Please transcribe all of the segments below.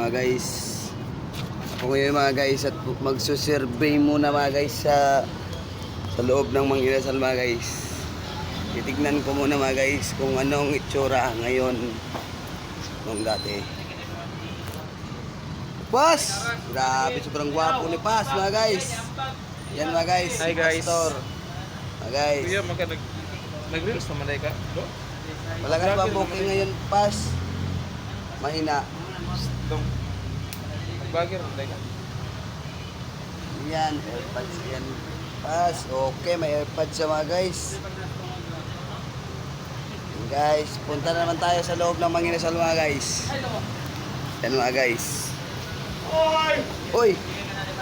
mga guys. Ako ngayon mga guys at magsusurvey muna mga guys sa loob ng Mang Inasal mga guys. Titignan ko muna mga guys kung anong itsura ngayon nung dati. Pas! Grabe, sobrang gwapo ni Pas mga guys. Yan mga guys, Hi guys. Pastor. Mga guys. Kuya, nag-reels naman ka? Malakas ba booking ngayon Pas? Mahina. Dong. Bagir naman ka? Yan, airpods yan. Pas, okay, may airpods siya mga guys. Yan guys, punta na naman tayo sa loob ng Mang Inasal mga guys. Yan mga guys. Uy!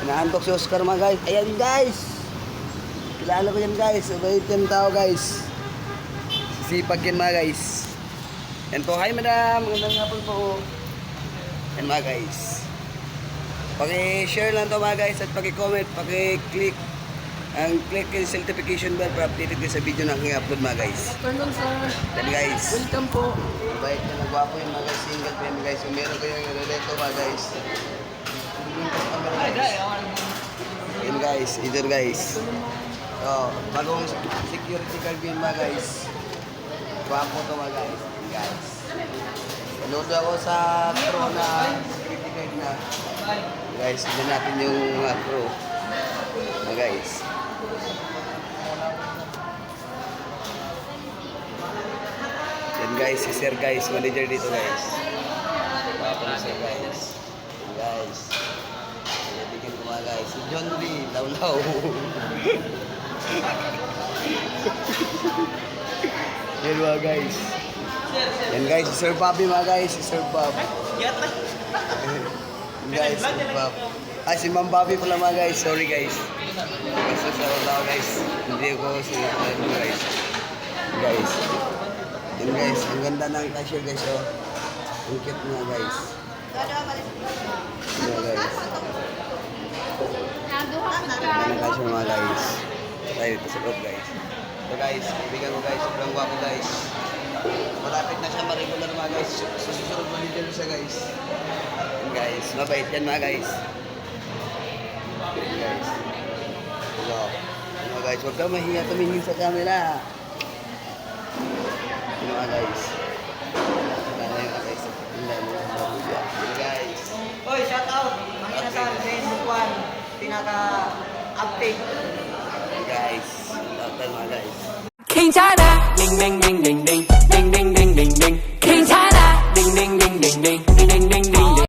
Inaantok si Oscar mga guys. Ayan guys! Kilala ko yan guys. Mabait yan tao guys. Sisipag yan mga guys. Yan po. Hi madam! Magandang hapon po. Yan mga guys. Paki-share lang to mga guys at paki-comment, paki-click ang click yung certification bell para updated kayo sa video na aking upload mga guys. Afternoon sir. Yan guys. Welcome po. Mabait na nagwapo yung mga guys. Single frame guys. Kung meron kayo yung relato mga guys. Yan guys. Ito guys. Oh, bagong security guard yun mga guys. Gwapo to mga guys. Yan guys. Nanood ako sa pro na security guard na. Guys, tignan natin yung pro. Mga guys. Yan guys, si Sir guys, manager dito guys. Gwapo na Sir guys. Yan guys. Bigyan ko mga guys. Si John Lee, law-law. Yan mga guys. Yan guys, si Sir Bobby mga guys. Si Sir Bob. Yan guys, si Bob. Ay, si Ma'am Bobby pala mga guys. Sorry guys. Kasi sa law guys. Hindi ko sinasabi guys. Guys. Yan guys, ang ganda ng cashier guys. Oh. Ang cute mga guys. Yan guys. Ganda ng cashier mga guys. Tayo dito sa loob guys. So guys, kaibigan ko guys. Sobrang guwapo guys. Malapit na siya ma-regular mga guys. Susunod manager siya guys. Yan guys, mabait yan mga guys. Yan guys. Hello. Yan mga guys, huwag ka mahiya tumingin sa camera. Yan mga guys. Yan mga guys. Yan guys. Oy, shout out. Mang Inasal, Facebook 1. Pinaka-update. Yan guys. Lahat mga guys. 괜찮아 맹맹